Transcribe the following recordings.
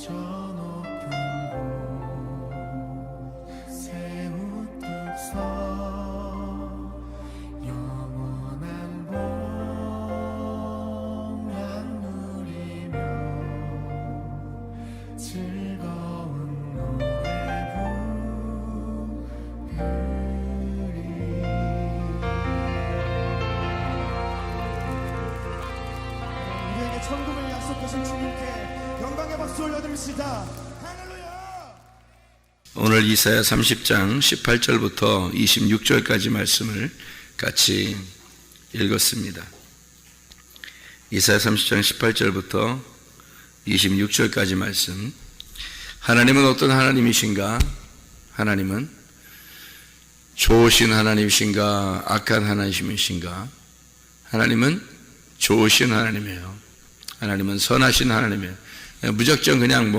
저 높은 곳 세우뚝서 영원한 평강 누리며 즐거운 노래 부르리. 우리에게 천국을 약속하신 주님께 영광의 박수 올려드립시다. 할렐루야. 오늘 이사야 30장 18절부터 26절까지 말씀을 같이 읽었습니다. 이사야 30장 18절부터 26절까지 말씀. 하나님은 어떤 하나님이신가? 하나님은 좋으신 하나님이신가? 악한 하나님이신가? 하나님은 좋으신 하나님이에요. 하나님은 선하신 하나님이에요. 무작정 그냥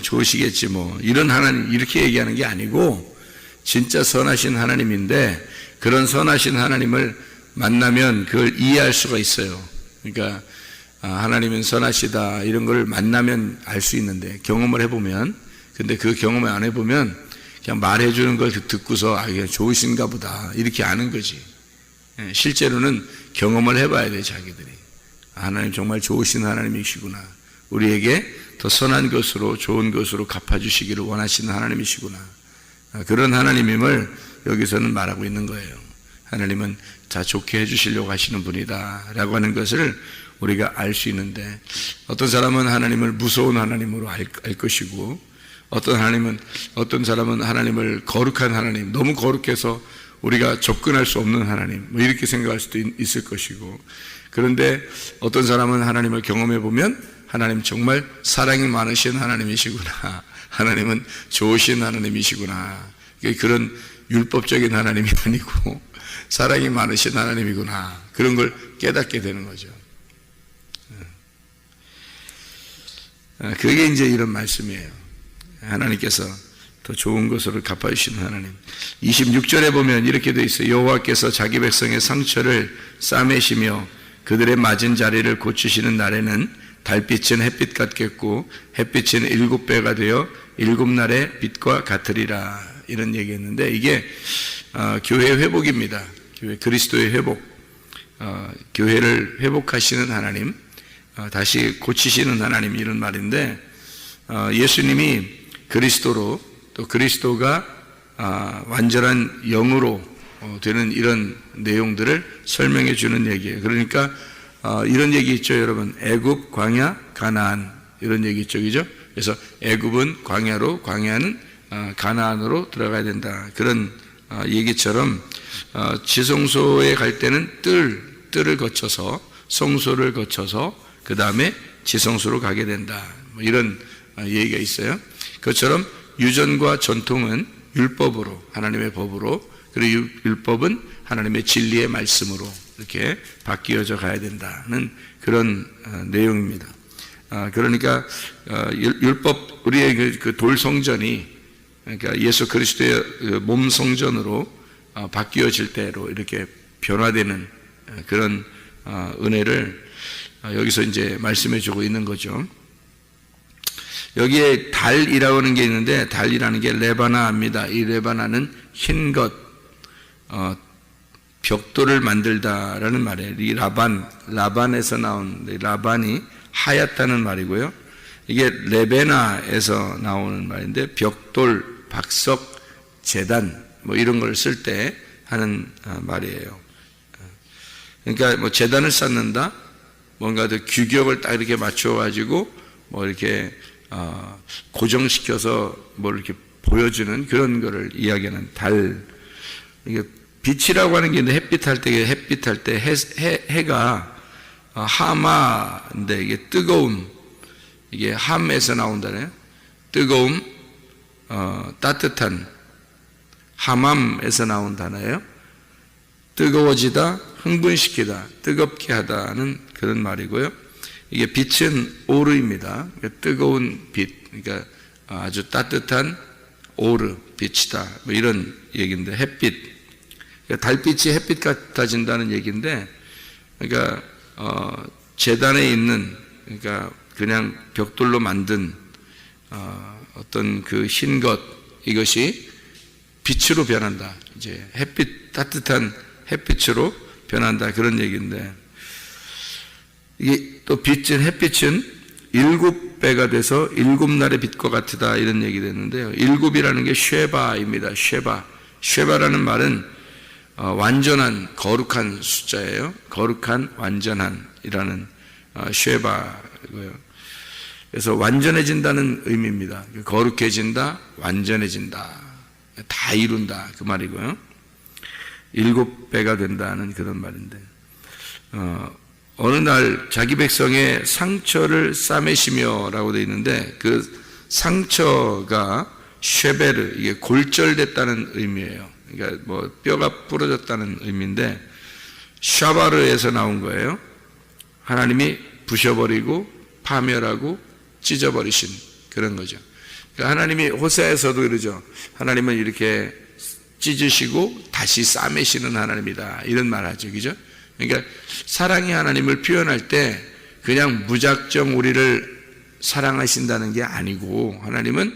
좋으시겠지 이런 하나님 이렇게 얘기하는 게 아니고 진짜 선하신 하나님인데, 그런 선하신 하나님을 만나면 그걸 이해할 수가 있어요. 그러니까 하나님은 선하시다 이런 걸 만나면 알 수 있는데, 경험을 해보면, 근데 그 경험을 안 해보면 그냥 말해주는 걸 듣고서 이게 좋으신가 보다 이렇게 아는 거지. 실제로는 경험을 해봐야 돼. 자기들이 하나님 정말 좋으신 하나님이시구나, 우리에게 더 선한 것으로 좋은 것으로 갚아주시기를 원하시는 하나님이시구나, 그런 하나님임을 여기서는 말하고 있는 거예요. 하나님은 다 좋게 해주시려고 하시는 분이다 라고 하는 것을 우리가 알 수 있는데, 어떤 사람은 하나님을 무서운 하나님으로 알 것이고, 어떤 사람은 하나님을 거룩한 하나님, 너무 거룩해서 우리가 접근할 수 없는 하나님 이렇게 생각할 수도 있을 것이고, 그런데 어떤 사람은 하나님을 경험해 보면 하나님 정말 사랑이 많으신 하나님이시구나, 하나님은 좋으신 하나님이시구나, 그런 율법적인 하나님이 아니고 사랑이 많으신 하나님이구나, 그런 걸 깨닫게 되는 거죠. 그게 이제 이런 말씀이에요. 하나님께서 더 좋은 것으로 갚아주시는 하나님. 26절에 보면 이렇게 되어 있어요. 여호와께서 자기 백성의 상처를 싸매시며 그들의 맞은 자리를 고치시는 날에는 달빛은 햇빛 같겠고 햇빛은 7배가 되어 7날의 빛과 같으리라, 이런 얘기했는데, 이게 교회의 회복입니다. 교회 그리스도의 회복, 교회를 회복하시는 하나님, 다시 고치시는 하나님, 이런 말인데, 예수님이 그리스도로, 또 그리스도가 완전한 영으로 되는 이런 내용들을 설명해 주는 얘기예요. 그러니까 이런 얘기 있죠, 여러분. 애굽, 광야, 가나안, 이런 얘기 있죠, 그죠? 그래서 애굽은 광야로, 광야는 가나안으로 들어가야 된다, 그런 얘기처럼 지성소에 갈 때는 뜰을 거쳐서, 성소를 거쳐서 그 다음에 지성소로 가게 된다, 이런 얘기가 있어요. 그것처럼 유전과 전통은 율법으로, 하나님의 법으로, 그리고 율법은 하나님의 진리의 말씀으로 이렇게 바뀌어져 가야 된다는 그런 내용입니다. 그러니까 율법, 우리의 그 돌 성전이, 그러니까 예수 그리스도의 몸 성전으로 바뀌어질 때로 이렇게 변화되는 그런 은혜를 여기서 이제 말씀해 주고 있는 거죠. 여기에 달이라고 하는 게 있는데, 달이라는 게 레바나입니다. 이 레바나는 흰 것, 벽돌을 만들다라는 말이에요. 이 라반에서 나온, 라반이 하얗다는 말이고요. 이게 레베나에서 나오는 말인데, 벽돌, 박석, 제단 이런 걸 쓸 때 하는 말이에요. 그러니까 제단을 쌓는다, 뭔가 더 규격을 딱 이렇게 맞춰가지고 이렇게 고정시켜서 이렇게 보여주는 그런 거를 이야기하는 달. 이게 빛이라고 하는 게 있는데, 햇빛 할 때 해가 하마인데, 이게 뜨거움, 이게 함에서 나온다네요. 뜨거움, 따뜻한, 하맘에서 나온 단어예요. 뜨거워지다, 흥분시키다, 뜨겁게 하다는 그런 말이고요. 이게 빛은 오르입니다. 뜨거운 빛, 그러니까 아주 따뜻한 오르, 빛이다, 이런 얘기인데, 햇빛, 그러니까 달빛이 햇빛 같아진다는 얘기인데, 그러니까 재단에 있는, 그러니까 그냥 벽돌로 만든 어떤 그 흰 것, 이것이 빛으로 변한다. 이제 햇빛, 따뜻한 햇빛으로 변한다. 그런 얘기인데, 이게 또 빛은, 햇빛은 7배가 돼서 7날의 빛과 같으다. 이런 얘기 됐는데요. 7이라는 게 쉐바입니다. 쉐바라는 말은 완전한, 거룩한 숫자예요. 거룩한, 완전한이라는 쉐바고요. 그래서 완전해진다는 의미입니다. 거룩해진다, 완전해진다, 다 이룬다 그 말이고요. 7배가 된다는 그런 말인데, 어느 날 자기 백성의 상처를 싸매시며라고 되어 있는데, 그 상처가 쉐베르, 이게 골절됐다는 의미예요. 그러니까 뭐 뼈가 부러졌다는 의미인데, 샤바르에서 나온 거예요. 하나님이 부셔버리고 파멸하고 찢어버리신 그런 거죠. 그러니까 하나님이 호세아에서도 이러죠. 하나님은 이렇게 찢으시고 다시 싸매시는 하나님이다, 이런 말 하죠. 그죠? 그러니까 사랑의 하나님을 표현할 때 그냥 무작정 우리를 사랑하신다는 게 아니고, 하나님은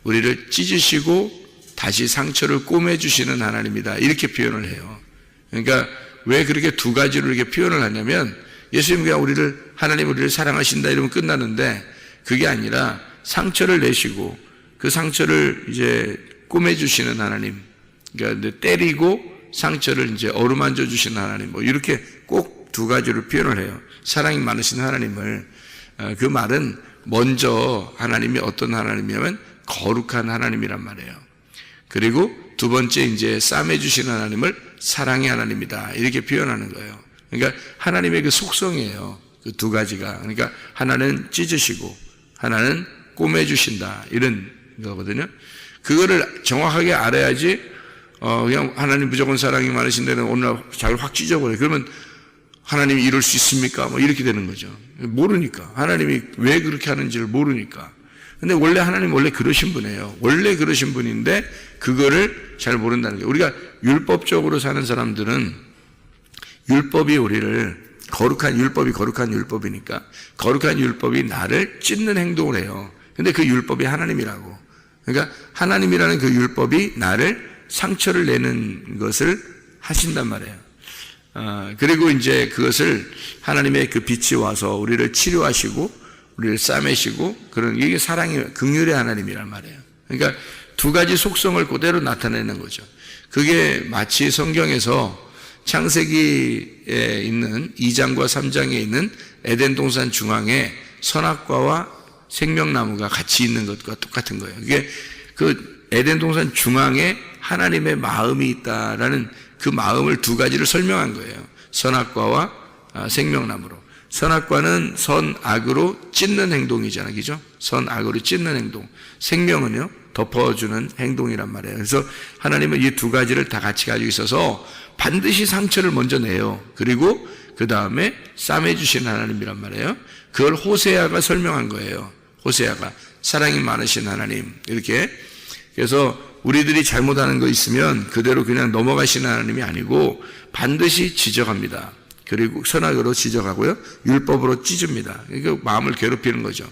우리를 찢으시고 다시 상처를 꼬매주시는 하나님이다, 이렇게 표현을 해요. 그러니까 왜 그렇게 두 가지로 이렇게 표현을 하냐면, 예수님 그냥 하나님 우리를 사랑하신다 이러면 끝나는데, 그게 아니라 상처를 내시고 그 상처를 이제 꼬매주시는 하나님, 그러니까 때리고 상처를 이제 어루만져 주시는 하나님, 뭐 이렇게 꼭 두 가지로 표현을 해요. 사랑이 많으신 하나님을. 그 말은 먼저 하나님이 어떤 하나님이냐면 거룩한 하나님이란 말이에요. 그리고 두 번째 이제 싸매주시는 하나님을 사랑의 하나님이다, 이렇게 표현하는 거예요. 그러니까 하나님의 그 속성이에요. 그 두 가지가. 그러니까 하나는 찢으시고 하나는 꼬매주신다, 이런 거거든요. 그거를 정확하게 알아야지, 그냥 하나님 무조건 사랑이 많으신 데는 오늘 잘 확 찢어버려요. 그러면 하나님이 이럴 수 있습니까? 뭐 이렇게 되는 거죠. 모르니까. 하나님이 왜 그렇게 하는지를 모르니까. 근데 원래 하나님 원래 그러신 분이에요. 원래 그러신 분인데 그거를 잘 모른다는 거예요. 우리가 율법적으로 사는 사람들은 율법이 우리를, 거룩한 율법이니까 거룩한 율법이 나를 찢는 행동을 해요. 근데 그 율법이 하나님이라고. 그러니까 하나님이라는 그 율법이 나를 상처를 내는 것을 하신단 말이에요. 그리고 이제 그것을 하나님의 그 빛이 와서 우리를 치료하시고 우리를 싸매시고, 그런, 이게 사랑의 긍휼의 하나님이란 말이에요. 그러니까 두 가지 속성을 그대로 나타내는 거죠. 그게 마치 성경에서 창세기에 있는 2장과 3장에 있는 에덴 동산 중앙에 선악과와 생명나무가 같이 있는 것과 똑같은 거예요. 이게 그 에덴 동산 중앙에 하나님의 마음이 있다라는 그 마음을 두 가지를 설명한 거예요. 선악과와 생명나무로. 선악과는 선악으로 찢는 행동이잖아요. 그죠? 선악으로 찢는 행동. 생명은요, 덮어주는 행동이란 말이에요. 그래서 하나님은 이 두 가지를 다 같이 가지고 있어서 반드시 상처를 먼저 내요. 그리고 그 다음에 싸매주시는 하나님이란 말이에요. 그걸 호세아가 설명한 거예요. 호세아가 사랑이 많으신 하나님, 이렇게. 그래서 우리들이 잘못하는 거 있으면 그대로 그냥 넘어가시는 하나님이 아니고 반드시 지적합니다. 그리고 선악으로 지적하고요, 율법으로 찢습니다. 그러니까 마음을 괴롭히는 거죠.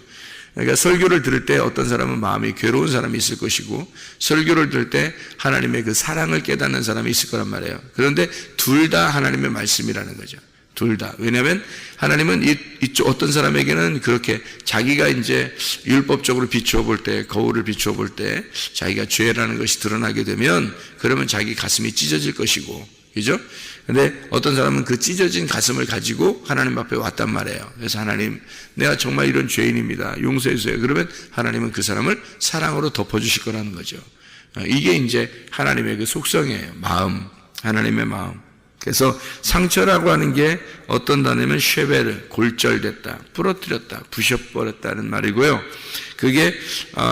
그러니까 설교를 들을 때 어떤 사람은 마음이 괴로운 사람이 있을 것이고, 설교를 들을 때 하나님의 그 사랑을 깨닫는 사람이 있을 거란 말이에요. 그런데 둘 다 하나님의 말씀이라는 거죠. 둘 다. 왜냐하면 하나님은 이쪽 어떤 사람에게는 그렇게 자기가 이제 율법적으로 비추어 볼 때, 거울을 비추어 볼 때 자기가 죄라는 것이 드러나게 되면, 그러면 자기 가슴이 찢어질 것이고, 그죠? 근데 어떤 사람은 그 찢어진 가슴을 가지고 하나님 앞에 왔단 말이에요. 그래서 하나님, 내가 정말 이런 죄인입니다, 용서해 주세요. 그러면 하나님은 그 사람을 사랑으로 덮어주실 거라는 거죠. 이게 이제 하나님의 그 속성이에요. 마음, 하나님의 마음. 그래서 상처라고 하는 게 어떤 단어냐면 쉐베르, 골절됐다, 부러뜨렸다, 부셔버렸다는 말이고요. 그게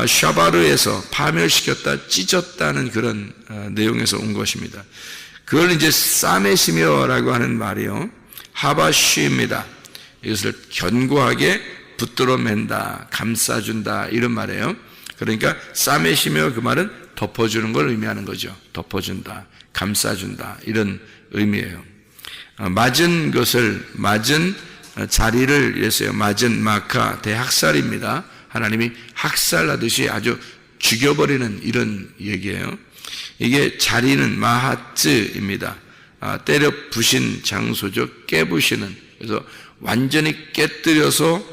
샤바르에서 파멸시켰다, 찢었다는 그런 내용에서 온 것입니다. 그걸 이제 싸매시며라고 하는 말이요, 하바쉬입니다. 이것을 견고하게 붙들어 맨다, 감싸준다, 이런 말이에요. 그러니까 싸매시며, 그 말은 덮어주는 걸 의미하는 거죠. 덮어준다, 감싸준다, 이런 의미예요. 맞은 것을, 맞은 자리를 얘기했어요. 맞은 마카, 대학살입니다. 하나님이 학살하듯이 아주 죽여버리는 이런 얘기예요. 이게 자리는 마하츠입니다. 때려 부신 장소죠. 깨부시는. 그래서 완전히 깨뜨려서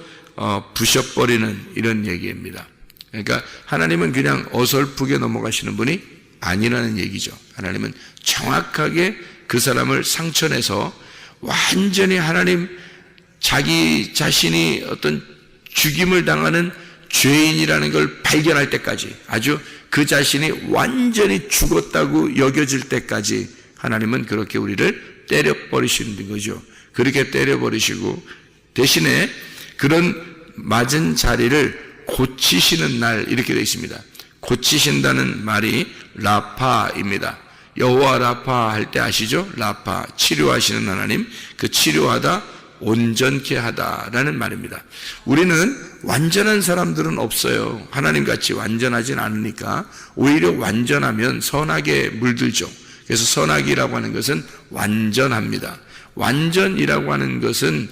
부셔버리는 이런 얘기입니다. 그러니까 하나님은 그냥 어설프게 넘어가시는 분이 아니라는 얘기죠. 하나님은 정확하게 그 사람을 상처내서 완전히 하나님 자기 자신이 어떤 죽임을 당하는 죄인이라는 걸 발견할 때까지, 아주 그 자신이 완전히 죽었다고 여겨질 때까지 하나님은 그렇게 우리를 때려버리시는 거죠. 그렇게 때려버리시고 대신에 그런 맞은 자리를 고치시는 날, 이렇게 되어 있습니다. 고치신다는 말이 라파입니다. 여호와 라파 할 때 아시죠? 라파, 치료하시는 하나님, 그 치료하다, 온전케 하다라는 말입니다. 우리는 완전한 사람들은 없어요. 하나님같이 완전하진 않으니까 오히려 완전하면 선하게 물들죠. 그래서 선하기라고 하는 것은 완전합니다. 완전이라고 하는 것은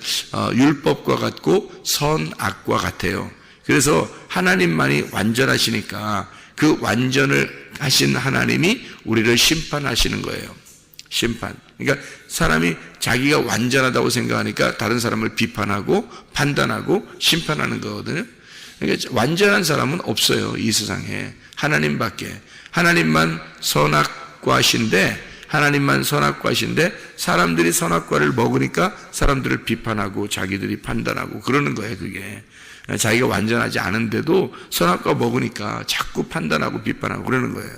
율법과 같고 선악과 같아요. 그래서 하나님만이 완전하시니까 그 완전을 하신 하나님이 우리를 심판하시는 거예요. 심판. 그러니까 사람이 자기가 완전하다고 생각하니까 다른 사람을 비판하고 판단하고 심판하는 거거든요. 그러니까 완전한 사람은 없어요. 이 세상에. 하나님밖에. 하나님만 선악과신데 사람들이 선악과를 먹으니까 사람들을 비판하고 자기들이 판단하고 그러는 거예요. 그게. 자기가 완전하지 않은데도 선악과 먹으니까 자꾸 판단하고 비판하고 그러는 거예요.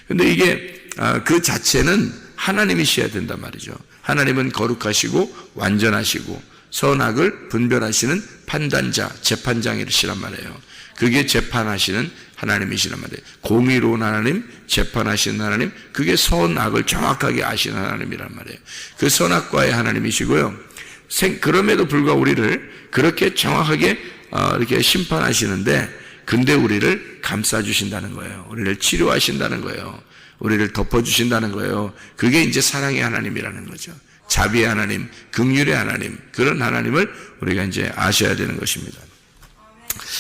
근데 이게 그 자체는 하나님이셔야 된단 말이죠. 하나님은 거룩하시고 완전하시고 선악을 분별하시는 판단자, 재판장이시란 말이에요. 그게 재판하시는 하나님이시란 말이에요. 공의로운 하나님, 재판하시는 하나님, 그게 선악을 정확하게 아시는 하나님이란 말이에요. 그 선악과의 하나님이시고요. 그럼에도 불구하고 우리를 그렇게 정확하게 이렇게 심판하시는데, 근데 우리를 감싸주신다는 거예요. 우리를 치료하신다는 거예요. 우리를 덮어주신다는 거예요. 그게 이제 사랑의 하나님이라는 거죠. 자비의 하나님, 긍휼의 하나님, 그런 하나님을 우리가 이제 아셔야 되는 것입니다.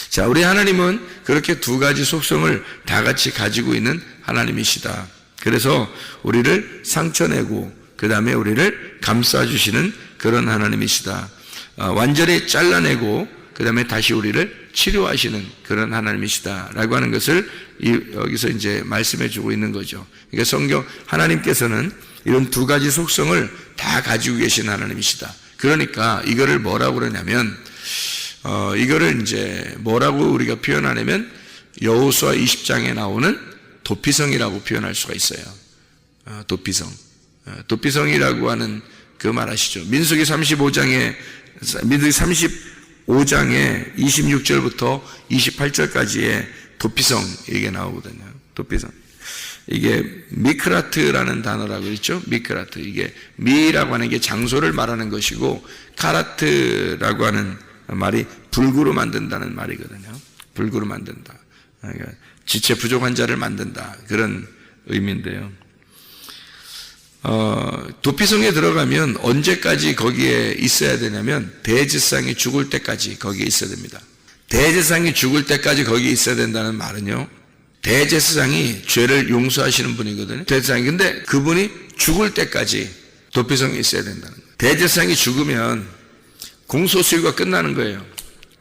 자, 우리 하나님은 그렇게 두 가지 속성을 다 같이 가지고 있는 하나님이시다. 그래서 우리를 상처내고 그 다음에 우리를 감싸주시는 그런 하나님이시다. 완전히 잘라내고 그 다음에 다시 우리를 치료하시는 그런 하나님이시다라고 하는 것을 여기서 이제 말씀해 주고 있는 거죠. 그러니까 성경 하나님께서는 이런 두 가지 속성을 다 가지고 계신 하나님이시다. 그러니까 이거를 뭐라고 그러냐면 이거를 이제 뭐라고 우리가 표현하냐면 여호수아 20장에 나오는 도피성이라고 표현할 수가 있어요. 도피성이라고 하는 그 말 아시죠? 민수기 35장에 26절부터 28절까지의 도피성 얘기가 나오거든요. 도피성. 이게 미크라트라는 단어라고 있죠. 미크라트. 이게 미라고 하는 게 장소를 말하는 것이고 카라트라고 하는 말이 불구로 만든다는 말이거든요. 불구로 만든다. 그러니까 지체 부족한 자를 만든다. 그런 의미인데요. 도피성에 들어가면 언제까지 거기에 있어야 되냐면 대제사장이 죽을 때까지 거기에 있어야 됩니다. 대제사장이 죽을 때까지 거기에 있어야 된다는 말은요, 대제사장이 죄를 용서하시는 분이거든요. 대제사장이. 근데 그분이 죽을 때까지 도피성에 있어야 된다는 거예요. 대제사장이 죽으면 공소시효가 끝나는 거예요.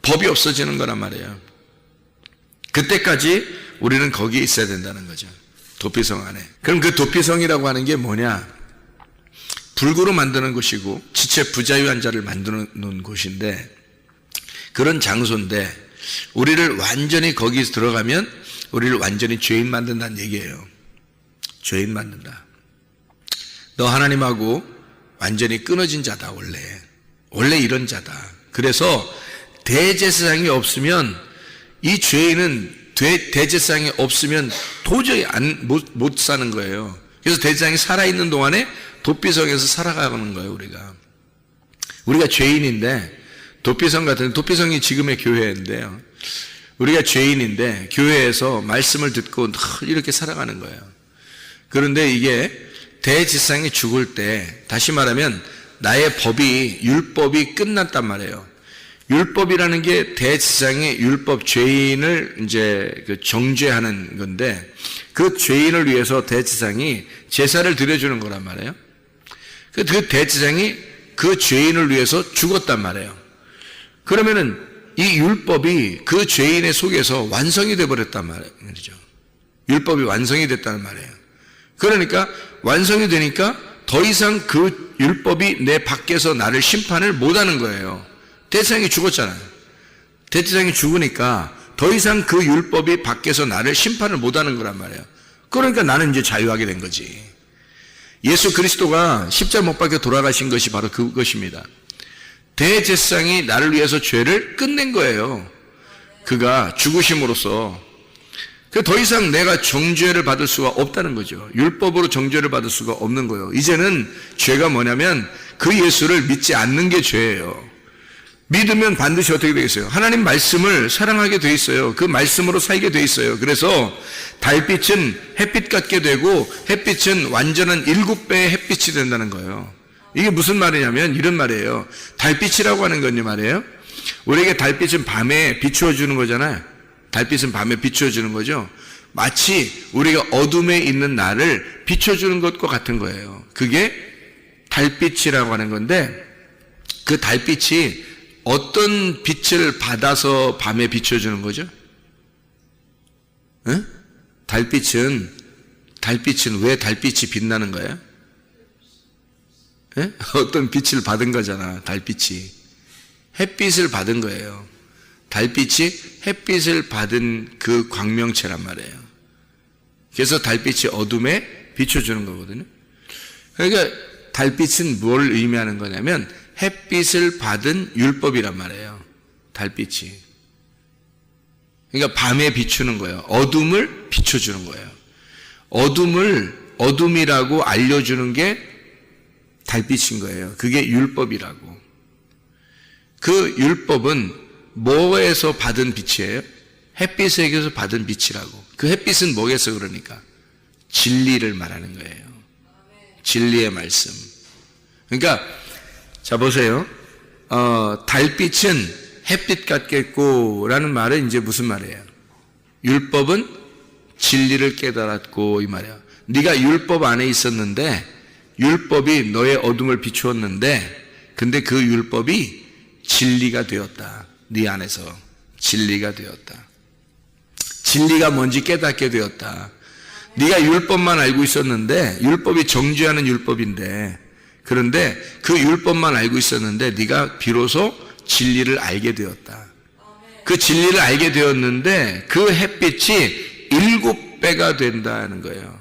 법이 없어지는 거란 말이에요. 그때까지 우리는 거기에 있어야 된다는 거죠. 도피성 안에. 그럼 그 도피성이라고 하는 게 뭐냐? 불구로 만드는 곳이고 지체 부자유한 자를 만드는 곳인데, 그런 장소인데 우리를 완전히 거기에 들어가면 우리를 완전히 죄인 만든다는 얘기예요. 죄인 만든다. 너 하나님하고 완전히 끊어진 자다. 원래 이런 자다. 그래서 대제사장이 없으면 이 죄인은 대제사장이 없으면 도저히 못 사는 거예요. 그래서 대제사장이 살아있는 동안에 도피성에서 살아가는 거예요. 우리가 죄인인데, 도피성이 지금의 교회인데요, 우리가 죄인인데 교회에서 말씀을 듣고 이렇게 살아가는 거예요. 그런데 이게 대제사장이 죽을 때, 다시 말하면 나의 율법이 끝났단 말이에요. 율법이라는 게 대제사장이 율법 죄인을 이제 그 정죄하는 건데, 그 죄인을 위해서 대제사장이 제사를 드려주는 거란 말이에요. 그 대제사장이 그 죄인을 위해서 죽었단 말이에요. 그러면은 이 율법이 그 죄인의 속에서 완성이 되어 버렸단 말이죠. 율법이 완성이 됐다는 말이에요. 그러니까 완성이 되니까 더 이상 그 율법이 내 밖에서 나를 심판을 못하는 거예요. 대제사장이 죽었잖아요. 대제사장이 죽으니까 더 이상 그 율법이 밖에서 나를 심판을 못하는 거란 말이에요. 그러니까 나는 이제 자유하게 된 거지. 예수 그리스도가 십자가 못 박혀 돌아가신 것이 바로 그것입니다. 대제사장이 나를 위해서 죄를 끝낸 거예요. 그가 죽으심으로써. 더 이상 내가 정죄를 받을 수가 없다는 거죠. 율법으로 정죄를 받을 수가 없는 거예요. 이제는 죄가 뭐냐면 그 예수를 믿지 않는 게 죄예요. 믿으면 반드시 어떻게 되겠어요? 하나님 말씀을 사랑하게 돼 있어요. 그 말씀으로 살게 돼 있어요. 그래서 달빛은 햇빛 같게 되고 햇빛은 완전한 7배의 햇빛이 된다는 거예요. 이게 무슨 말이냐면 이런 말이에요. 달빛이라고 하는 건요 말이에요. 우리에게 달빛은 밤에 비추어 주는 거잖아요. 달빛은 밤에 비추어 주는 거죠. 마치 우리가 어둠에 있는 나를 비춰 주는 것과 같은 거예요. 그게 달빛이라고 하는 건데, 그 달빛이 어떤 빛을 받아서 밤에 비춰주는 거죠? 에? 달빛은 왜 달빛이 빛나는 거예요? 에? 어떤 빛을 받은 거잖아. 달빛이 햇빛을 받은 거예요. 달빛이 햇빛을 받은 그 광명체란 말이에요. 그래서 달빛이 어둠에 비춰주는 거거든요. 그러니까 달빛은 뭘 의미하는 거냐면 햇빛을 받은 율법이란 말이에요. 달빛이. 그러니까 밤에 비추는 거예요. 어둠을 비춰주는 거예요. 어둠이라고 알려주는 게 달빛인 거예요. 그게 율법이라고. 그 율법은 뭐에서 받은 빛이에요? 햇빛에게서 받은 빛이라고. 그 햇빛은 뭐겠어 그러니까? 진리를 말하는 거예요. 진리의 말씀. 그러니까 자 보세요. 달빛은 햇빛 같겠고 라는 말은 이제 무슨 말이에요? 율법은 진리를 깨달았고 이 말이야. 네가 율법 안에 있었는데 율법이 너의 어둠을 비추었는데 근데 그 율법이 진리가 되었다. 네 안에서 진리가 되었다. 진리가 뭔지 깨닫게 되었다. 네가 율법만 알고 있었는데 율법이 정죄하는 율법인데 그런데 그 율법만 알고 있었는데 네가 비로소 진리를 알게 되었다. 그 진리를 알게 되었는데 그 햇빛이 7배가 된다는 거예요.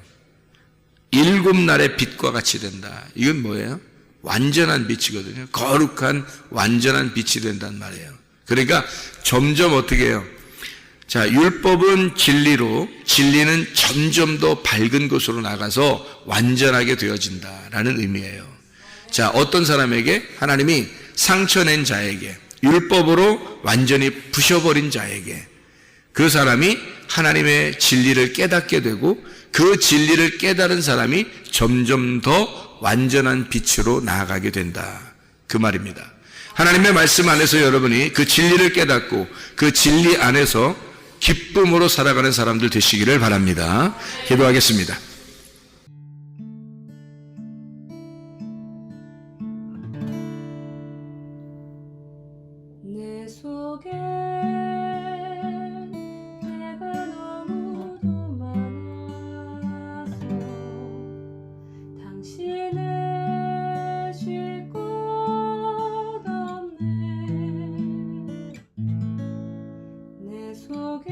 7날의 빛과 같이 된다. 이건 뭐예요? 완전한 빛이거든요. 거룩한 완전한 빛이 된단 말이에요. 그러니까 점점 어떻게 해요? 자, 율법은 진리로, 진리는 점점 더 밝은 곳으로 나가서 완전하게 되어진다라는 의미예요. 자, 어떤 사람에게? 하나님이 상처낸 자에게, 율법으로 완전히 부셔버린 자에게 그 사람이 하나님의 진리를 깨닫게 되고 그 진리를 깨달은 사람이 점점 더 완전한 빛으로 나아가게 된다. 그 말입니다. 하나님의 말씀 안에서 여러분이 그 진리를 깨닫고 그 진리 안에서 기쁨으로 살아가는 사람들 되시기를 바랍니다. 기도하겠습니다. 내 속에 내가 너무도 많아서 당신을 쉴 곳 없네. 내 속에